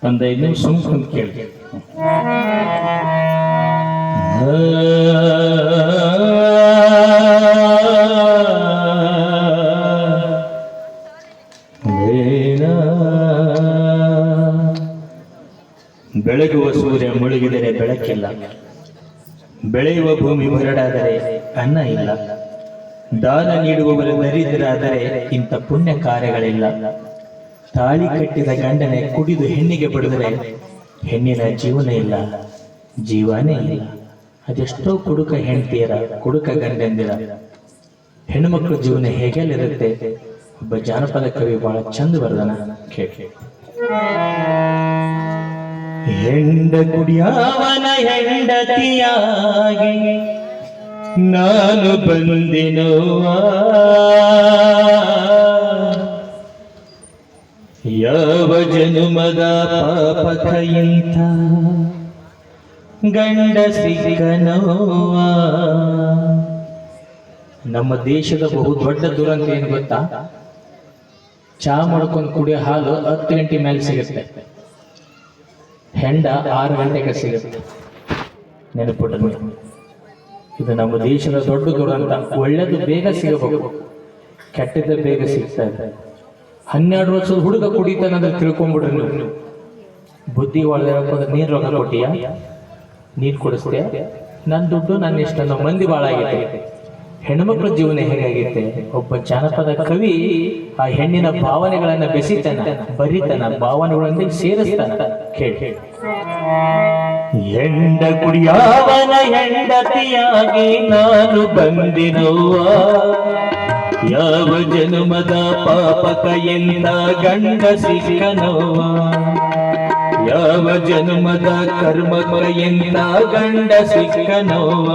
ಒಂದು 5 ನಿಮಿಷ ಸುಮ್ಕೊಂಡು ಕೇಳಿ. ಬೆಳಗುವ ಸೂರ್ಯ ಮುಳುಗಿದರೆ ಬೆಳಕಿಲ್ಲ, ಬೆಳೆಯುವ ಭೂಮಿ ಬರಡಾದರೆ ಅನ್ನ ಇಲ್ಲ, ದಾನ ನೀಡುವವರು ದರಿದ್ರಾದರೆ ಇಂಥ ಪುಣ್ಯ ಕಾರ್ಯಗಳಿಲ್ಲ. ತಾಳಿ ಕಟ್ಟಿದ ಗಂಡನೆ ಕುಡಿದು ಹೆಣ್ಣಿಗೆ ಬಡಿದರೆ ಹೆಣ್ಣಿನ ಜೀವನ ಇಲ್ಲ, ಜೀವನೇ ಇಲ್ಲ. ಅದೆಷ್ಟೋ ಕುಡುಕ ಹೆಂಡತಿಯರ, ಕುಡುಕ ಗಂಡಂದಿರ ಹೆಣ್ಣುಮಕ್ಕಳ ಜೀವನ ಹೇಗೆಲ್ಲಿರುತ್ತೆ. ಒಬ್ಬ ಜಾನಪದ ಕವಿ ಬಹಳ ಚಂದ ಬರೆದನ ಕೇಳಿ. ಹೆಂಡ ಕುಡಿಯವನ ಹೆಂಡತಿಯಾಗಿ ನಾನು ಬಂದಿನೋವ, ಯಾವ ಜನುಮದ ಪಾಪಕ ಇಂಥ ಗಂಡ ಸಿಕ್ಕನೋವ. ನಮ್ಮ ದೇಶದ ಬಹು ದೊಡ್ಡ ದುರಂತ ಏನು ಗೊತ್ತಾ? ಚಾ ಮಾಡ್ಕೊಂಡು ಕುಡಿಯೋ ಹಾಲು 10 ಗಂಟೆ ಮೇಲೆ ಸಿಗುತ್ತೆ, ಹೆಂಡ 6 ಗಂಟೆಗೆ ಸಿಗುತ್ತೆ. ನೆನಪಿಟ್ಟು, ಇದು ನಮ್ಮ ದೇಶದ ದೊಡ್ಡ ದುರಂತ. ಒಳ್ಳೆದು ಬೇಗ ಸಿಗಬೇಕು, ಕೆಟ್ಟದ ಬೇಗ ಸಿಗ್ತಾ ಇದೆ. 12 ವರ್ಷದ ಹುಡುಗ ಕುಡಿತಾನಂದ್ರೆ ತಿಳ್ಕೊಂಡ್ಬಿಡ್ರಿ ನೀವು. ಬುದ್ಧಿ ಒಳ್ಳೆ ನೀರು ರೊಕ್ಕ ಕೊಟ್ಟಿಯಾ, ನೀರು ಕುಡಿಸ್ತೀಯ, ನನ್ನ ದುಡ್ಡು ನನ್ನ ಇಷ್ಟ. ನಮ್ಮ ಮಂದಿ ಭಾಳ ಆಗೈತೆ. ಹೆಣ್ಮಕ್ಳ ಜೀವನ ಹೇಗಾಗೈತೆ? ಒಬ್ಬ ಜಾನಪದ ಕವಿ ಆ ಹೆಣ್ಣಿನ ಭಾವನೆಗಳನ್ನ ಬೆಸಿತಾನ, ಬರಿತಾನ, ಭಾವನೆಗಳನ್ನ ಸೇರಿಸ್ತಾನ. ಕೇಳಿ. ಹೆಂಡ ಕುಡಿಯವನ ಹೆಂಡತಿಯಾಗಿ ನಾನು ಬಂದಿನೋವ, ಯಾವ ಜನುಮದ ಪಾಪಕ ಎಂದ ಗಂಡ ಸಿಕ್ಕನೋವ, ಯಾವ ಜನುಮದ ಕರ್ಮಕ ಎಂದ ಗಂಡ ಸಿಕ್ಕನೋವ.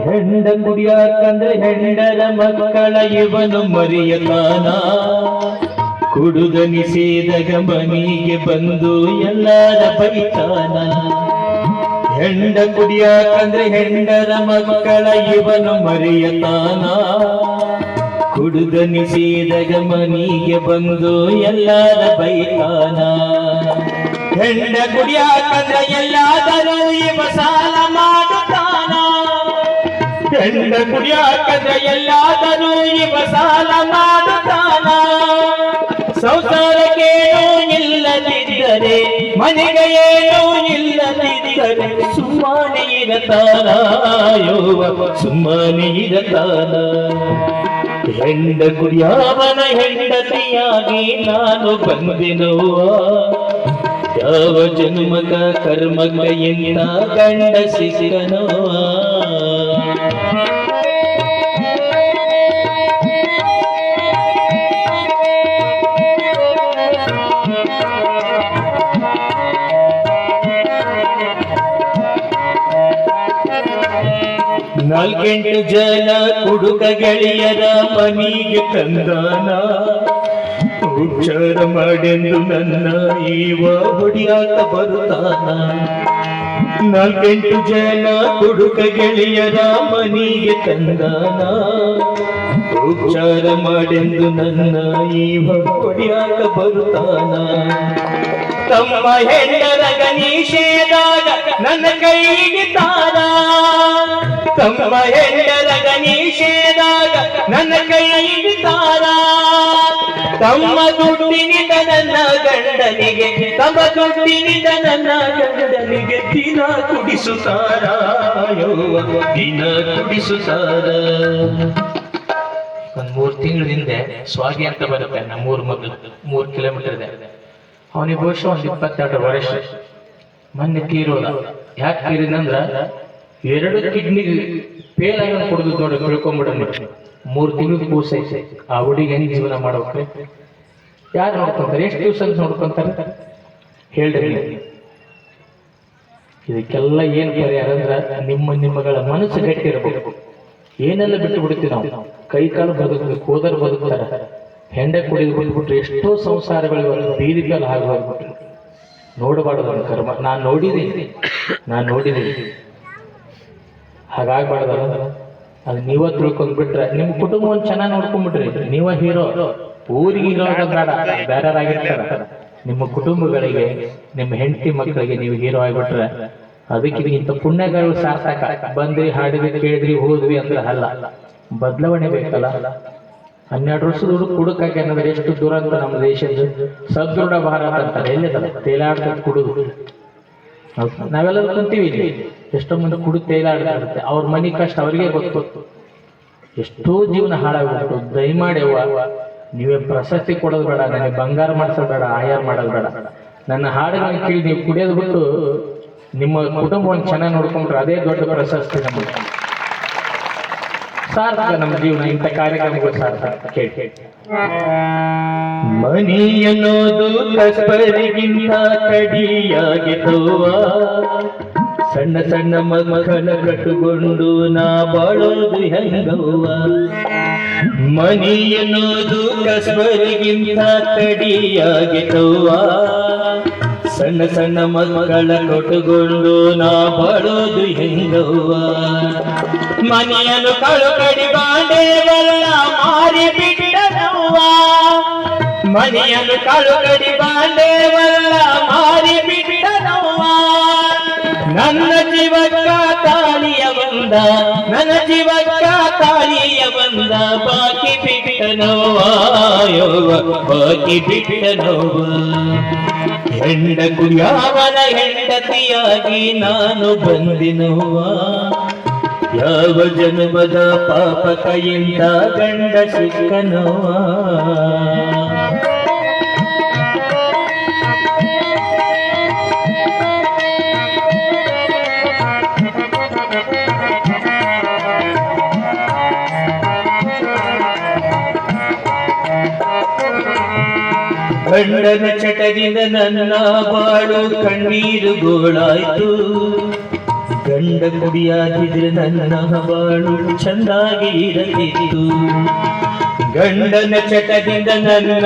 ಹೆಂಡ ಕುಡಿಯಾಕಂದ್ರೆ ಹೆಂಡರ ಮಕ್ಕಳ ಇವನು ಮರಿಯತಾನ, ಕುಡುದ ನಿಷೇಧಗ ಮನಿಗೆ ಬಂದು ಎಲ್ಲರ ಬೈತಾನ. ಹೆಂಡ ಕುಡಿಯಾಕಂದ್ರೆ ಹೆಂಡರ ಮಕ್ಕಳ ಇವನು ಮರಿಯತಾನ, ಕುಡುದ ನಿಷೇಧಗ ಮನಿಗೆ ಬಂದು ಎಲ್ಲರ ಬೈತಾನ. ಹೆಂಡ ಕುಡಿಯಾಕಂದ್ರೆ ಎಲ್ಲಾದರೂ ಇವ ಸಾಲ ಮಾಡುತ್ತಾನ, ಹೆಂಡ ಕುಡಿಯಾಕಂದ್ರೆ ಎಲ್ಲಾದರೂ ಇವ ಸಾಲ ಮಾಡುತ್ತಾನ. ಸಂಸಾರಕ್ಕೇನೂ ಇಲ್ಲದಿದ್ದರೆ, ಮನೆಗೆ ಏನೂ ಇಲ್ಲದಿದ್ದರೆ ಸುಮ್ಮನೆ ಇರತಾನ, ಸುಮ್ಮನೆ ಇರತಾನ. ಹೆಂಡ ಕುಡಿಯವನ ಹೆಂಡತಿಯಾಗಿ ನಾನು ಬಂದಿನೋವ, ಯಾವ ಜನ್ಮಕ ಕರ್ಮಕ ಎನ್ನ ಗಂಡ ಸಿಕ್ಕನೋವ. ನಾಲ್ಕೆಂಟು ಜನ ಕುಡುಕ ಗೆಳೆಯರ ಮನಿಗೆ ತಂದಾನ, ಉಚ್ಚಾರ ಮಾಡೆಂದು ನನ್ನ ಈವ ಹೊಡಿಯಾಕ ಬರುತ್ತಾನ. 4-8 ಜನ ಕುಡುಕ ಗೆಳೆಯರ ಮನಿಗೆ ತಂದಾನ, ಉಚ್ಚಾರ ಮಾಡೆಂದು ನನ್ನ ಈವ ಹೊಡಿಯಾಕ ಬರುತ್ತಾನ. ತಮ್ಮ ಹೆಂಡರ ನಿಷೇಧಾಗ ನನ್ನ ಕೈ ಹಿಡಿತಾನ, ತಮ್ಮ ಹೆಂಡರ ನಿಷೇಧಾಗ ನನ್ನ ಕೈ ಹಿಡಿತಾನ. ತಮ್ಮ ದುಡ್ಡಿನಿಂದ ನನ್ನ ಗಂಡನಿಗೆ, ತಮ್ಮ ದುಡ್ಡಿನಿಂದ ನನ್ನ ಗಂಡನಿಗೆ ದಿನ ಕುಡಿಸುತ್ತಾರ, ದಿನ ಕುಡಿಸುತ್ತಾರ. ಒಂದ್ 3 ತಿಂಗಳ ಹಿಂದೆ ಸ್ವಾಗಿ ಅಂತ ಬರುತ್ತೆ, ನಮ್ಮೂರ್ ಮಗ್ಳು 3 ಕಿಲೋಮೀಟರ್ ಇದೆ. ಅವನಿಗೆ ಬಹುಶಃ ಒಂದು 22 ವರ್ಷ. ಮೊನ್ನೆ ತೀರೋದ. ಯಾಕೆ ತೀರಿದಂದ್ರ 2 ಕಿಡ್ನಿಗೆ ಫೇಲ್ ಆಗಿ ಕುಡಿದು ನೋಡಿ ತಿಳ್ಕೊಂಡ್ಬಿಡ. 3 ತಿಂಗಳು ಕೂಸೈತೆ. ಆ ಹುಡುಗಿ ಹೆಂಗ್ ಜೀವನ ಮಾಡ್ಬೇಕು? ಯಾರು ನೋಡ್ಕೊಂತಾರೆ? ಎಷ್ಟು ದಿವಸ ನೋಡ್ಕೊಂತಾರೆ ಹೇಳ್ರಿ. ಇದಕ್ಕೆಲ್ಲ ಏನ್ ಪರಿಹಾರ ಅಂದ್ರ ನಿಮ್ಮಗಳ ಮನಸ್ಸು ಗಟ್ಟಿ ಇರಬೇಕು. ಏನೆಲ್ಲ ಬಿಟ್ಟು ಬಿಡ್ತೀವಿ ನಾವು. ಕೈ ಕಾಲು ಬದುಕಬೇಕು, ಹೋದರ್ ಬದುಕ್ತಾರ. ಹೆಂಡೆ ಕುಡಿದು ಬಿಟ್ಬಿಟ್ರೆ ಎಷ್ಟೋ ಸಂಸಾರಗಳು ಬೀದಿ ಕಾಲು ಹಾಗೆ ಹೋಗ್ಬಿಟ್ರು. ನೋಡಬಾರ್ದು ನನ್ನ ಕರ್ಮ. ನಾನು ನೋಡಿದ್ದೀನಿ ಹಾಗಾಗ್ಬಾರ್ದಲ್ಲ. ಅದು ನೀವ ತಿಳ್ಕೊಂಡ್ಬಿಟ್ರೆ ನಿಮ್ಮ ಕುಟುಂಬವನ್ನು ಚೆನ್ನಾಗಿ ನೋಡ್ಕೊಂಡ್ಬಿಟ್ರಿ. ನೀವ ಹೀರೋ, ಊರಿಗೆ ಹೀರೋ ಬೇಡ, ಬೇರೆಯವರಾಗಿರ್ತಾರ. ನಿಮ್ಮ ಕುಟುಂಬಗಳಿಗೆ, ನಿಮ್ಮ ಹೆಂಡತಿ ಮಕ್ಕಳಿಗೆ ನೀವು ಹೀರೋ ಆಗಿಬಿಟ್ರೆ ಅದಕ್ಕೆ ಇಂಥ ಪುಣ್ಯಗಳು ಸಾರ್ಥಕ. ಬಂದ್ರಿ, ಹಾಡಿದ್ರಿ, ಕೇಳಿದ್ರಿ, ಹೋದ್ವಿ ಅಂದ್ರೆ ಅಲ್ಲ, ಬದಲಾವಣೆ ಬೇಕಲ್ಲ. 12 ವರ್ಷದ ಹುಡುಗ ಕುಡುಕಾಗಿ ಅನ್ನೋದ್ರೆ ಎಷ್ಟು ದೂರ ಅಂತ ನಮ್ಮ ದೇಶದ ಸದೃಢ ಭಾರತ ಅಂತಾರೆ. ಎಲ್ಲಿದಲ್ಲ ತೇಲಾಡ್ತ ಕುಡುದು. ನಾವೆಲ್ಲರೂ ಕುಂತೀವಿ ಇಲ್ಲಿ, ಎಷ್ಟೋ ಮಂದಿ ಕುಡಿದು ತೇಲಾಡ್ತಾ ಅವ್ರ ಮನೆ ಕಷ್ಟ ಅವ್ರಿಗೆ ಗೊತ್ತು. ಎಷ್ಟೋ ಜೀವನ ಹಾಳಾಗ್ಬಿಟ್ಟು. ದಯಮಾಡ್ಯವ್ವ, ನೀವೇ ಪ್ರಶಸ್ತಿ ಕೊಡೋದು ಬೇಡ, ನನಗೆ ಬಂಗಾರ ಮಾಡಿಸೋದು ಬೇಡ, ಆಯಾರ್ ಮಾಡೋದು ಬೇಡ. ನನ್ನ ಹಾಡುಗಳನ್ನ ಕೇಳಿ ನೀವು ಕುಡಿಯೋದು ಬಿಟ್ಟು ನಿಮ್ಮ ಕುಟುಂಬವನ್ನು ಚೆನ್ನಾಗಿ ನೋಡ್ಕೊಂಡ್ರೆ ಅದೇ ದೊಡ್ಡ ಪ್ರಶಸ್ತಿ ನಮಗೆ. ಸಾರ್ಥಕ ನಮ್ಮ ಜೀವನ, ಇಂಥ ಕಾರ್ಯಕ್ರಮಗಳು ಸಾರ್ಥಕ. ಕೇಳಿ. ಮನಿ ಅನ್ನೋದು ಕಸ್ಬರಿಗಿಂತ ಕಡಿಯಾಗಿತ್ತವ್ವ, ಸಣ್ಣ ಸಣ್ಣ ಮಕ್ಕಳ ಕಟ್ಟುಕೊಂಡು ನಾ ಬಾಳೋದು ಹೆಂಗವ್ವ. ಮನಿ ಅನ್ನೋದು ಕಸ್ಬರಿಗಿಂತ ಕಡಿಯಾಗಿತ್ತವ್ವ, ಸಣ್ಣ ಸಣ್ಣ ಮಕ್ಕಳ ಕಟ್ಟುಕೊಂಡು ನಾ ಬಾಳೋದು ಹೆಂಗವ್ವ. ಮನೆಯನ್ನು ಕಳು ಕಡಿ ಬಾಂಡೇವಲ್ಲ ಮಾರಿ ಬಿಟ್ಟನವ್ವ, ಮನೆಯನ್ನು ಕಳು ಕಡಿ ಬಾಂಡೇವಲ್ಲ ಮಾರಿ ಬಿಟ್ಟನವ್ವ. ನನ್ನ ಜೀವಕ್ಕ ತಾಳಿಯ ಬಂದ, ನನ್ನ ಜೀವಕ್ಕ ತಾಳಿಯ ಬಂದ, ಬಾಕಿ ಬಿಟ್ಟನವ್ವ ಯವ್ವ, ಬಾಕಿ ಬಿಟ್ಟನವ್ವ. ಹೆಂಡ ಕುಡಿಯವನ ಹೆಂಡತಿಯಾಗಿ ನಾನು ಬಂದಿನವ್ವ, ಯಾವ ಜನ್ಮದ ಪಾಪ ಕೈಯಿಂದ ಗಂಡ ಸಿಕ್ಕನವ್ವ. ಗಂಡನ ಚಟದಿಂದ ನನ್ನ ಬಾಳು ಕಣ್ಣೀರು ಗೋಳಾಯ್ತು, ಗಂಡ ಕುಡಿಯಾಗಿದ್ರೆ ನನ್ನ ಬಾಳು ಚಂದಾಗಿ ಇರಲಿತ್ತು. ಗಂಡನ ಚಟದಿಂದ ನನ್ನ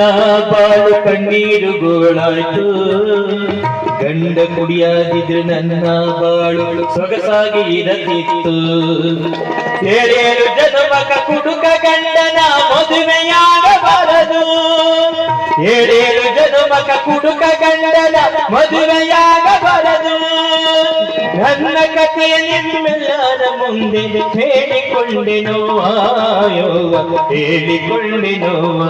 ಬಾಳು ಕಣ್ಣೀರು ಗೋಳಾಯ್ತು, ಗಂಡ ಕುಡಿಯಾಗಿದ್ರೆ ನನ್ನ ಬಾಳು ಸೊಗಸಾಗಿ ಇರಲಿತ್ತು. 7 ಜನ್ಮಕ ಕುಡುಕ ಗಂಡನ ಮದುವೆಯಾಗಬಾರದು, 7 ಜನ್ಮಕ ಕುಡುಕ ಗಂಡನ ಮದುವೆಯಾಗಬಾರದು. ನನ್ನ ಕಥೆಯ ನಿಮ್ಮೆಲ್ಲರ ಮುಂದೆ ಹೇಳಿಕೊಂಡೆನೋವ ಯವ್ವ, ಹೇಳಿಕೊಂಡೆನೋವ.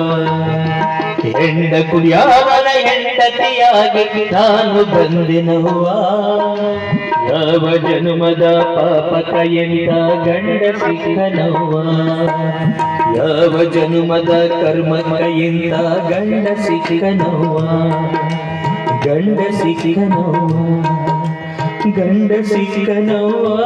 ಹೆಂಡ ಕುಡಿಯವನ ಹೆಂಡತಿಯಾಗಿ ನಾನು ಬಂದೆನವ್ವ, ಯಾವ ಜನ್ಮದ ಪಾಪ ಕೈಯಿಂದ ಗಂಡ ಸಿಕ್ಕನವ್ವ, ಯಾವ ಜನ್ಮದ ಕರ್ಮ ಕೈಯಿಂದ ಗಂಡ ಸಿಕ್ಕನವ್ವ, ಗಂಡ ಸಿಕ್ಕನವ್ವ, ಗಂಡ ಸಿಕ್ಕನವ್ವ.